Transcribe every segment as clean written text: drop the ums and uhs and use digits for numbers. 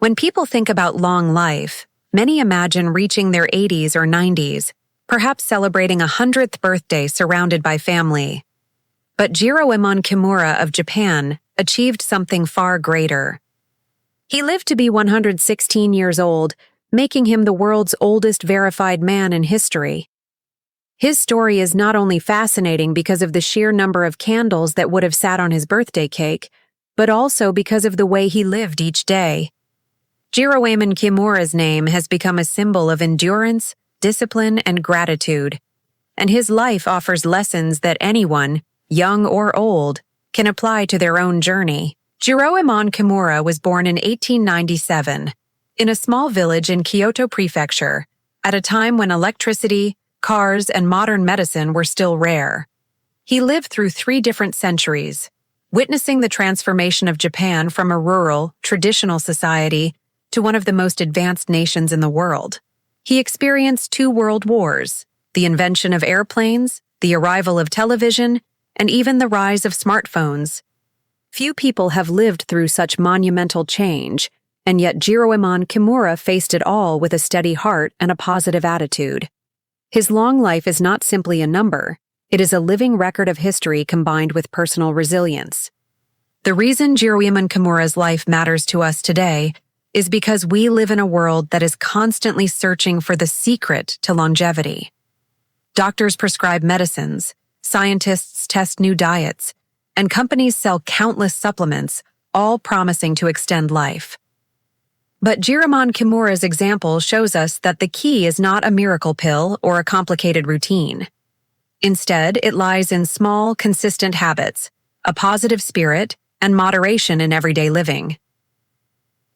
When people think about long life, many imagine reaching their 80s or 90s, perhaps celebrating a 100th birthday surrounded by family. But Jiroemon Kimura of Japan achieved something far greater. He lived to be 116 years old, making him the world's oldest verified man in history. His story is not only fascinating because of the sheer number of candles that would have sat on his birthday cake, but also because of the way he lived each day. Jiroemon Kimura's name has become a symbol of endurance, discipline, and gratitude, and his life offers lessons that anyone, young or old, can apply to their own journey. Jiroemon Kimura was born in 1897 in a small village in Kyoto Prefecture, at a time when electricity, cars, and modern medicine were still rare. He lived through 3 different centuries, witnessing the transformation of Japan from a rural, traditional society to one of the most advanced nations in the world. He experienced 2 world wars, the invention of airplanes, the arrival of television, and even the rise of smartphones. Few people have lived through such monumental change, and yet Jiroemon Kimura faced it all with a steady heart and a positive attitude. His long life is not simply a number, it is a living record of history combined with personal resilience. The reason Jiroemon Kimura's life matters to us today is because we live in a world that is constantly searching for the secret to longevity. Doctors prescribe medicines, scientists test new diets, and companies sell countless supplements, all promising to extend life. But Jiroemon Kimura's example shows us that the key is not a miracle pill or a complicated routine. Instead, it lies in small, consistent habits, a positive spirit, and moderation in everyday living.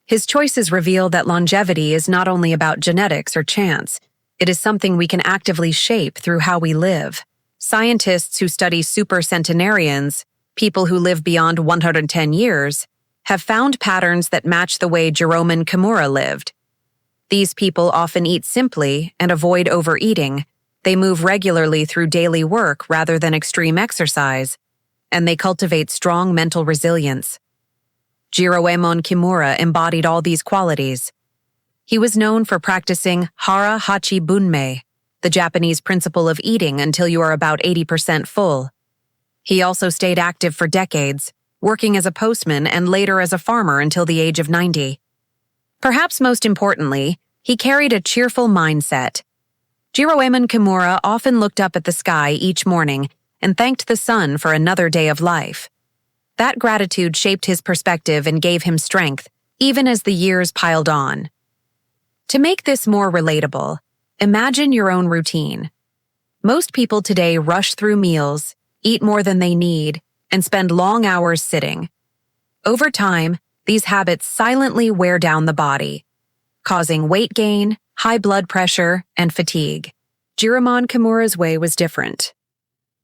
His choices reveal that longevity is not only about genetics or chance, it is something we can actively shape through how we live. Scientists who study supercentenarians, people who live beyond 110 years, have found patterns that match the way Jiroemon Kimura lived. These people often eat simply and avoid overeating. They move regularly through daily work rather than extreme exercise, and they cultivate strong mental resilience. Jiroemon Kimura embodied all these qualities. He was known for practicing hara, hachi, bunme, the Japanese principle of eating until you are about 80% full. He also stayed active for decades, working as a postman and later as a farmer until the age of 90. Perhaps most importantly, he carried a cheerful mindset. Jiroemon Kimura often looked up at the sky each morning and thanked the sun for another day of life. That gratitude shaped his perspective and gave him strength, even as the years piled on. To make this more relatable, imagine your own routine. Most people today rush through meals, eat more than they need, and spend long hours sitting. Over time, these habits silently wear down the body, causing weight gain, high blood pressure, and fatigue. Jiroemon Kimura's way was different.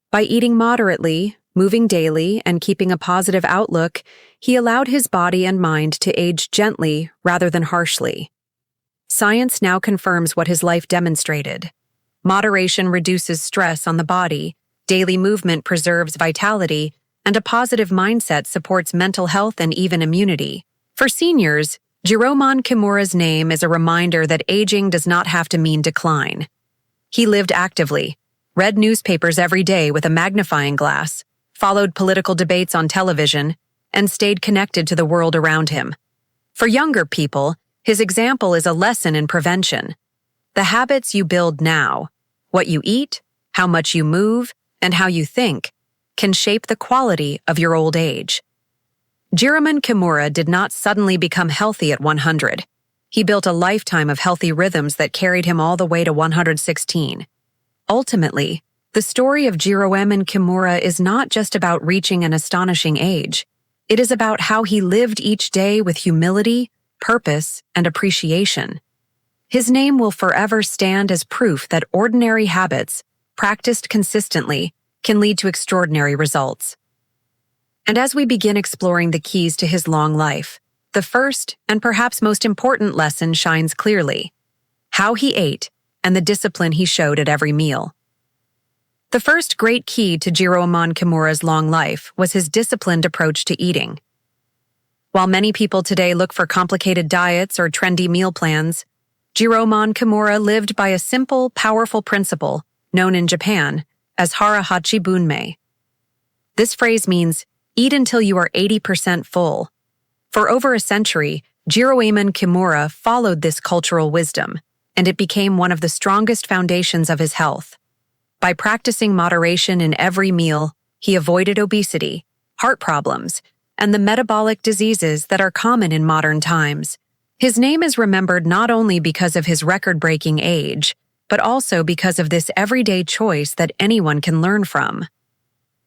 By eating moderately, moving daily, and keeping a positive outlook, he allowed his body and mind to age gently rather than harshly. Science now confirms what his life demonstrated. Moderation reduces stress on the body, daily movement preserves vitality, and a positive mindset supports mental health and even immunity. For seniors, Jiroemon Kimura's name is a reminder that aging does not have to mean decline. He lived actively, read newspapers every day with a magnifying glass, followed political debates on television, and stayed connected to the world around him. For younger people, his example is a lesson in prevention. The habits you build now, what you eat, how much you move, and how you think, can shape the quality of your old age. Jiroemon Kimura did not suddenly become healthy at 100. He built a lifetime of healthy rhythms that carried him all the way to 116. Ultimately, the story of Jiroemon Kimura is not just about reaching an astonishing age. It is about how he lived each day with humility, purpose, and appreciation. His name will forever stand as proof that ordinary habits, practiced consistently, can lead to extraordinary results. And as we begin exploring the keys to his long life, the first and perhaps most important lesson shines clearly: how he ate and the discipline he showed at every meal. The first great key to Jiroemon Kimura's long life was his disciplined approach to eating. While many people today look for complicated diets or trendy meal plans, Jiroemon Kimura lived by a simple, powerful principle known in Japan as hara hachi bunme. This phrase means, eat until you are 80% full. For over a century, Jiroemon Kimura followed this cultural wisdom, and it became one of the strongest foundations of his health. By practicing moderation in every meal, he avoided obesity, heart problems, and the metabolic diseases that are common in modern times. His name is remembered not only because of his record-breaking age, but also because of this everyday choice that anyone can learn from.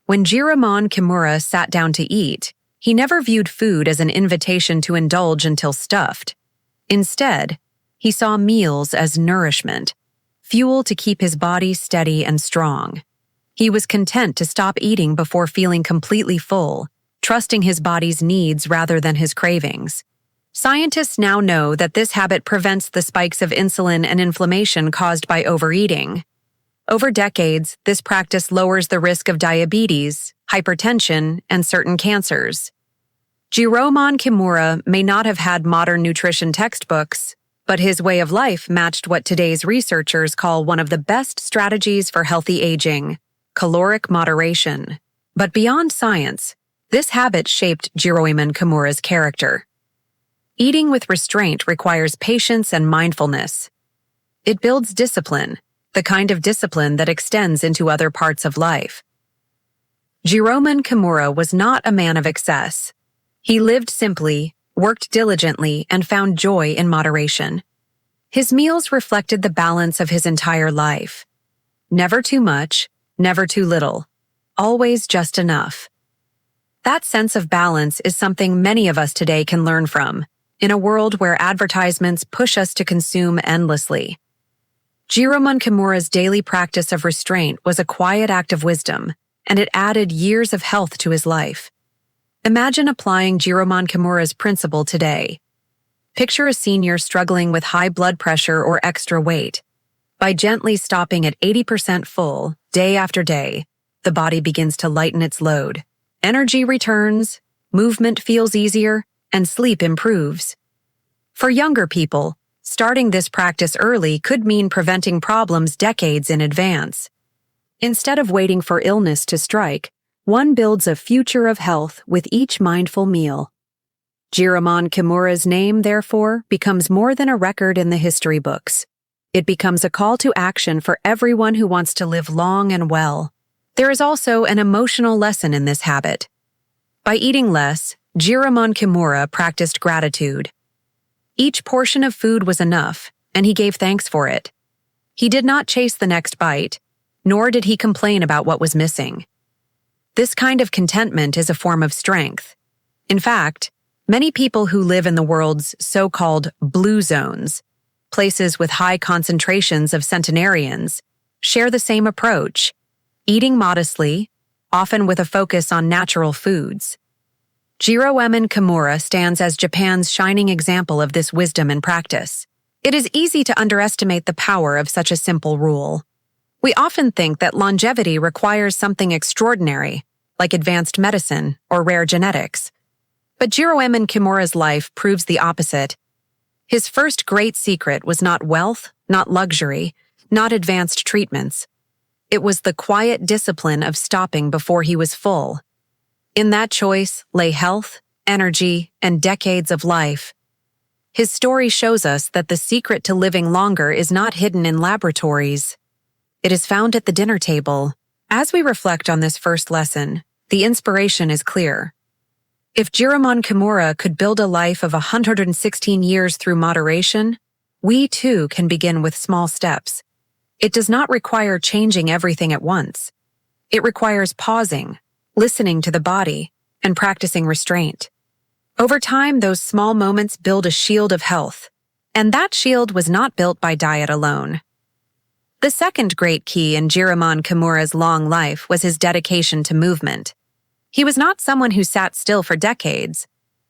When Jiroemon Kimura sat down to eat, he never viewed food as an invitation to indulge until stuffed. Instead, he saw meals as nourishment, fuel to keep his body steady and strong. He was content to stop eating before feeling completely full, trusting his body's needs rather than his cravings. Scientists now know that this habit prevents the spikes of insulin and inflammation caused by overeating. Over decades, this practice lowers the risk of diabetes, hypertension, and certain cancers. Jiroemon Kimura may not have had modern nutrition textbooks, but his way of life matched what today's researchers call one of the best strategies for healthy aging: caloric moderation. But beyond science, this habit shaped Jiroemon Kimura's character. Eating with restraint requires patience and mindfulness. It builds discipline, the kind of discipline that extends into other parts of life. Jiroemon Kimura was not a man of excess. He lived simply, worked diligently, and found joy in moderation. His meals reflected the balance of his entire life. Never too much, never too little, always just enough. That sense of balance is something many of us today can learn from, in a world where advertisements push us to consume endlessly. Jiroemon Kimura's daily practice of restraint was a quiet act of wisdom, and it added years of health to his life. Imagine applying Jiroemon Kimura's principle today. Picture a senior struggling with high blood pressure or extra weight. By gently stopping at 80% full, day after day, the body begins to lighten its load. Energy returns, movement feels easier, and sleep improves. For younger people, starting this practice early could mean preventing problems decades in advance. Instead of waiting for illness to strike, one builds a future of health with each mindful meal. Jiroemon Kimura's name, therefore, becomes more than a record in the history books. It becomes a call to action for everyone who wants to live long and well. There is also an emotional lesson in this habit. By eating less, Jiroemon Kimura practiced gratitude. Each portion of food was enough, and he gave thanks for it. He did not chase the next bite, nor did he complain about what was missing. This kind of contentment is a form of strength. In fact, many people who live in the world's so-called blue zones, places with high concentrations of centenarians, share the same approach, eating modestly, often with a focus on natural foods. Jiroemon Kimura stands as Japan's shining example of this wisdom in practice. It is easy to underestimate the power of such a simple rule. We often think that longevity requires something extraordinary, like advanced medicine or rare genetics. But Jiroemon Kimura's life proves the opposite. His first great secret was not wealth, not luxury, not advanced treatments. It was the quiet discipline of stopping before he was full. In that choice lay health, energy, and decades of life. His story shows us that the secret to living longer is not hidden in laboratories. It is found at the dinner table. As we reflect on this first lesson, the inspiration is clear. If Jiroemon Kimura could build a life of 116 years through moderation, we too can begin with small steps. It does not require changing everything at once. It requires pausing, listening to the body, and practicing restraint. Over time, those small moments build a shield of health, and that shield was not built by diet alone. The second great key in Jiroemon Kimura's long life was his dedication to movement. He was not someone who sat still for decades.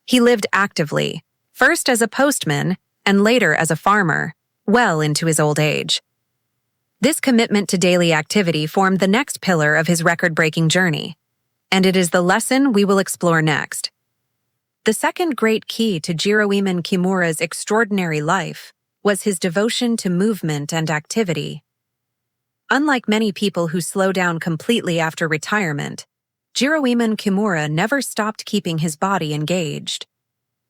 He lived actively, first as a postman and later as a farmer, well into his old age. This commitment to daily activity formed the next pillar of his record-breaking journey, and it is the lesson we will explore next. The second great key to Jiroemon Kimura's extraordinary life was his devotion to movement and activity. Unlike many people who slow down completely after retirement, Jiroemon Kimura never stopped keeping his body engaged.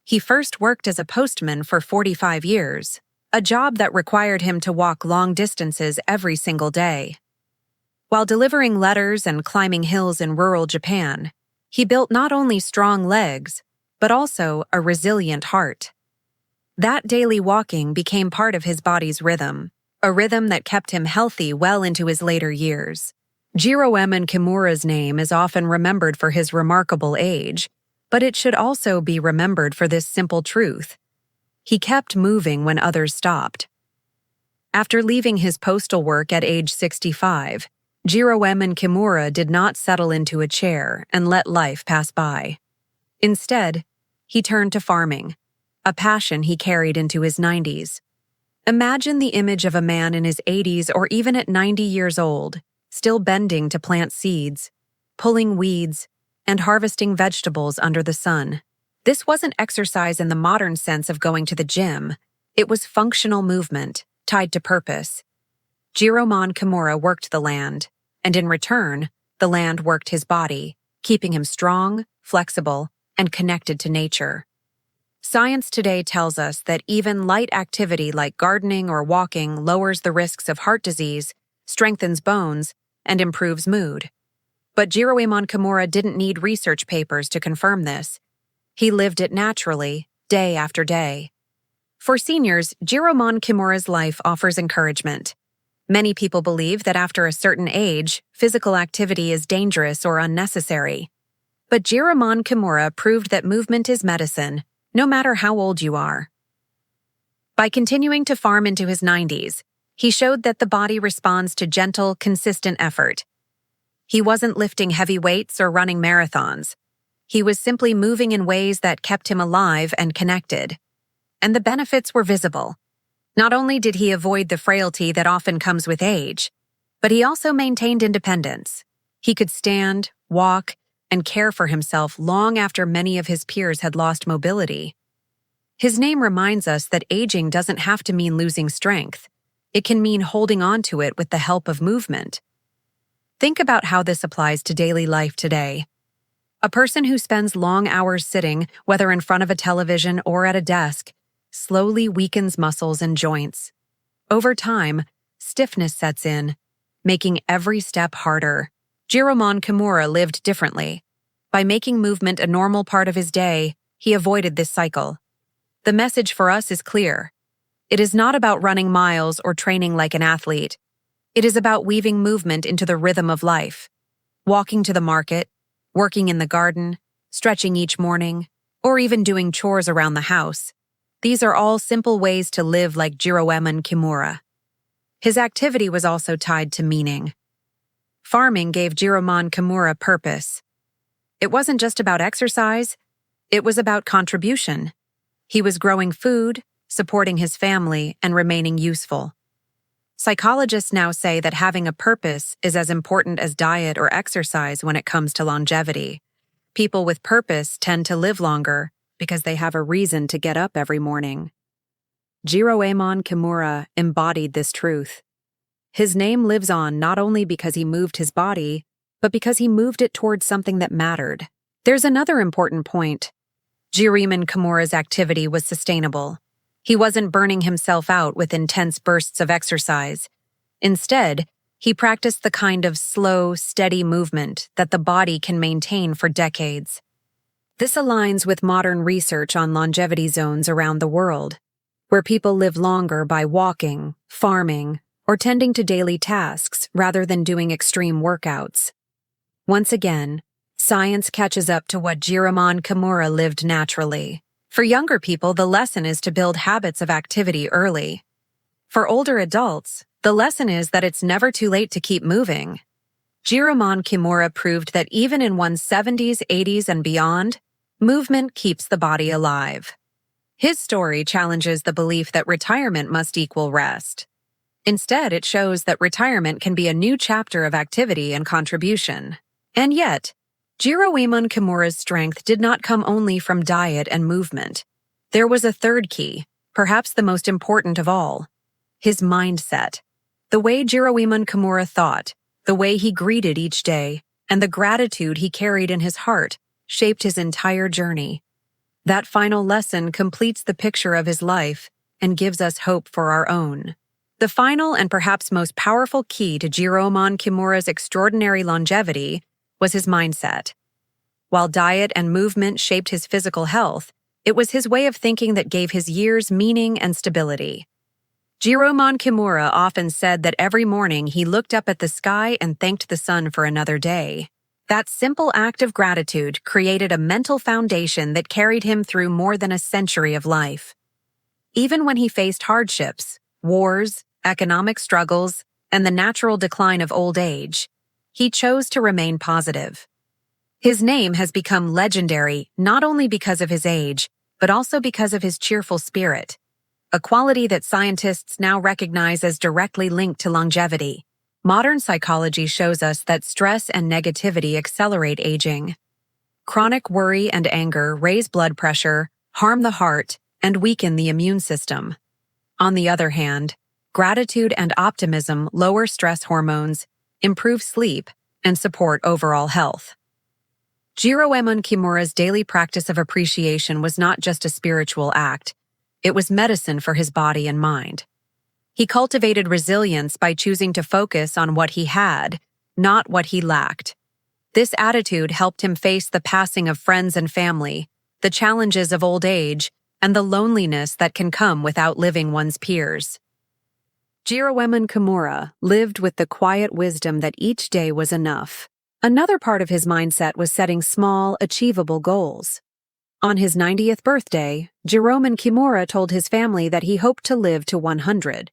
He first worked as a postman for 45 years, a job that required him to walk long distances every single day. While delivering letters and climbing hills in rural Japan, he built not only strong legs, but also a resilient heart. That daily walking became part of his body's rhythm, a rhythm that kept him healthy well into his later years. Jiroemon Kimura's name is often remembered for his remarkable age, but it should also be remembered for this simple truth. He kept moving when others stopped. After leaving his postal work at age 65, Jiroemon Kimura did not settle into a chair and let life pass by. Instead, he turned to farming, a passion he carried into his 90s. Imagine the image of a man in his 80s or even at 90 years old, still bending to plant seeds, pulling weeds, and harvesting vegetables under the sun. This wasn't exercise in the modern sense of going to the gym. It was functional movement, tied to purpose. Jiroemon Kimura worked the land, and in return, the land worked his body, keeping him strong, flexible, and connected to nature. Science today tells us that even light activity like gardening or walking lowers the risks of heart disease, strengthens bones, and improves mood. But Jiroemon Kimura didn't need research papers to confirm this. He lived it naturally, day after day. For seniors, Jiroemon Kimura's life offers encouragement. Many people believe that after a certain age, physical activity is dangerous or unnecessary. But Jiroemon Kimura proved that movement is medicine, no matter how old you are. By continuing to farm into his 90s, he showed that the body responds to gentle, consistent effort. He wasn't lifting heavy weights or running marathons. He was simply moving in ways that kept him alive and connected. And the benefits were visible. Not only did he avoid the frailty that often comes with age, but he also maintained independence. He could stand, walk, and care for himself long after many of his peers had lost mobility. His name reminds us that aging doesn't have to mean losing strength. It can mean holding on to it with the help of movement. Think about how this applies to daily life today. A person who spends long hours sitting, whether in front of a television or at a desk, slowly weakens muscles and joints. Over time, stiffness sets in, making every step harder. Jiroemon Kimura lived differently. By making movement a normal part of his day, he avoided this cycle. The message for us is clear. It is not about running miles or training like an athlete. It is about weaving movement into the rhythm of life. Walking to the market, working in the garden, stretching each morning, or even doing chores around the house. These are all simple ways to live like Jiroemon Kimura. His activity was also tied to meaning. Farming gave Jiroemon Kimura purpose. It wasn't just about exercise, it was about contribution. He was growing food, supporting his family, and remaining useful. Psychologists now say that having a purpose is as important as diet or exercise when it comes to longevity. People with purpose tend to live longer because they have a reason to get up every morning. Jiroemon Kimura embodied this truth. His name lives on not only because he moved his body, but because he moved it towards something that mattered. There's another important point. Jiroemon Kimura's activity was sustainable. He wasn't burning himself out with intense bursts of exercise. Instead, he practiced the kind of slow, steady movement that the body can maintain for decades. This aligns with modern research on longevity zones around the world, where people live longer by walking, farming, or tending to daily tasks rather than doing extreme workouts. Once again, science catches up to what Jiroemon Kimura lived naturally. For younger people, the lesson is to build habits of activity early. For older adults, the lesson is that it's never too late to keep moving. Jiroemon Kimura proved that even in one's 70s, 80s, and beyond, movement keeps the body alive. His story challenges the belief that retirement must equal rest. Instead, it shows that retirement can be a new chapter of activity and contribution. And yet, Jiroemon Kimura's strength did not come only from diet and movement. There was a third key, perhaps the most important of all: his mindset. The way Jiroemon Kimura thought, the way he greeted each day, and the gratitude he carried in his heart shaped his entire journey. That final lesson completes the picture of his life and gives us hope for our own. The final and perhaps most powerful key to Jiroemon Kimura's extraordinary longevity was his mindset. While diet and movement shaped his physical health, it was his way of thinking that gave his years meaning and stability. Jiroemon Kimura often said that every morning he looked up at the sky and thanked the sun for another day. That simple act of gratitude created a mental foundation that carried him through more than a century of life. Even when he faced hardships, wars, economic struggles, and the natural decline of old age, he chose to remain positive. His name has become legendary not only because of his age, but also because of his cheerful spirit, a quality that scientists now recognize as directly linked to longevity. Modern psychology shows us that stress and negativity accelerate aging. Chronic worry and anger raise blood pressure, harm the heart, and weaken the immune system. On the other hand, gratitude and optimism lower stress hormones, improve sleep, and support overall health. Jiroemon Kimura's daily practice of appreciation was not just a spiritual act, it was medicine for his body and mind. He cultivated resilience by choosing to focus on what he had, not what he lacked. This attitude helped him face the passing of friends and family, the challenges of old age, and the loneliness that can come with outliving one's peers. Jiroemon Kimura lived with the quiet wisdom that each day was enough. Another part of his mindset was setting small, achievable goals. On his 90th birthday, Jiroemon Kimura told his family that he hoped to live to 100.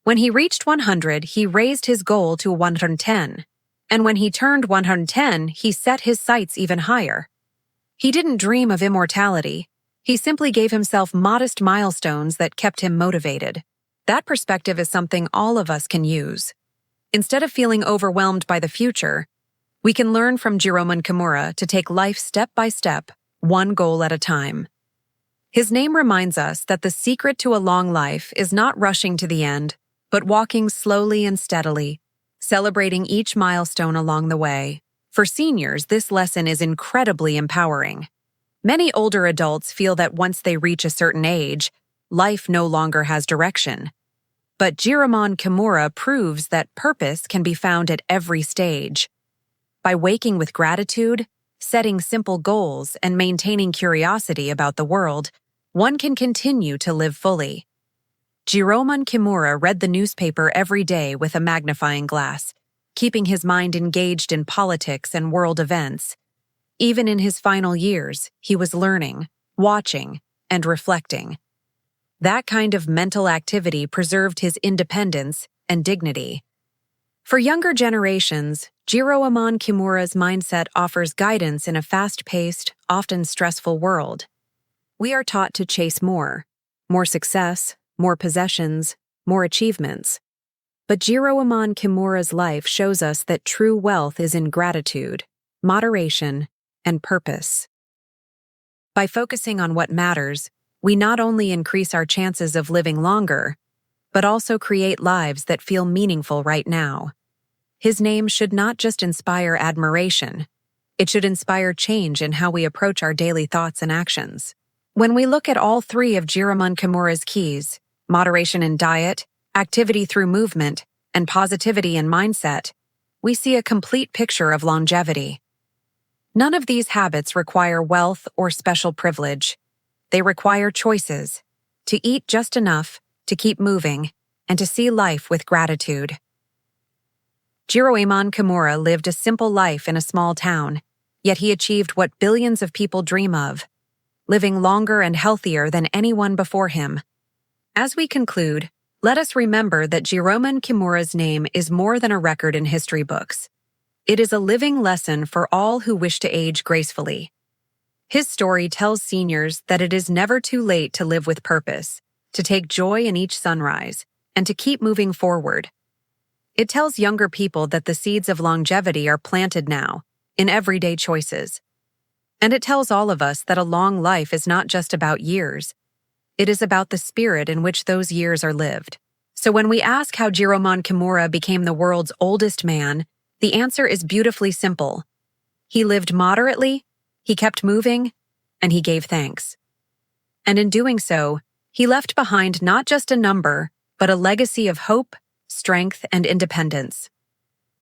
When he reached 100, he raised his goal to 110. And when he turned 110, he set his sights even higher. He didn't dream of immortality. He simply gave himself modest milestones that kept him motivated. That perspective is something all of us can use. Instead of feeling overwhelmed by the future, we can learn from Jiroemon Kimura to take life step by step, one goal at a time. His name reminds us that the secret to a long life is not rushing to the end, but walking slowly and steadily, celebrating each milestone along the way. For seniors, this lesson is incredibly empowering. Many older adults feel that once they reach a certain age, life no longer has direction. But Jiroemon Kimura proves that purpose can be found at every stage. By waking with gratitude, setting simple goals, and maintaining curiosity about the world, one can continue to live fully. Jiroemon Kimura read the newspaper every day with a magnifying glass, keeping his mind engaged in politics and world events. Even in his final years, he was learning, watching, and reflecting. That kind of mental activity preserved his independence and dignity. For younger generations, Jiroemon Kimura's mindset offers guidance in a fast-paced, often stressful world. We are taught to chase more success, more possessions, more achievements. But Jiroemon Kimura's life shows us that true wealth is in gratitude, moderation, and purpose. By focusing on what matters, we not only increase our chances of living longer, but also create lives that feel meaningful right now. His name should not just inspire admiration, it should inspire change in how we approach our daily thoughts and actions. When we look at all three of Jiroemon Kimura's keys, moderation in diet, activity through movement, and positivity in mindset, we see a complete picture of longevity. None of these habits require wealth or special privilege. They require choices: to eat just enough, to keep moving, and to see life with gratitude. Jiroemon Kimura lived a simple life in a small town, yet he achieved what billions of people dream of: living longer and healthier than anyone before him. As we conclude, let us remember that Jiroemon Kimura's name is more than a record in history books. It is a living lesson for all who wish to age gracefully. His story tells seniors that it is never too late to live with purpose, to take joy in each sunrise, and to keep moving forward. It tells younger people that the seeds of longevity are planted now, in everyday choices. And it tells all of us that a long life is not just about years. It is about the spirit in which those years are lived. So when we ask how Jiroemon Kimura became the world's oldest man, the answer is beautifully simple. He lived moderately, he kept moving, and he gave thanks. And in doing so, he left behind not just a number, but a legacy of hope, strength, and independence.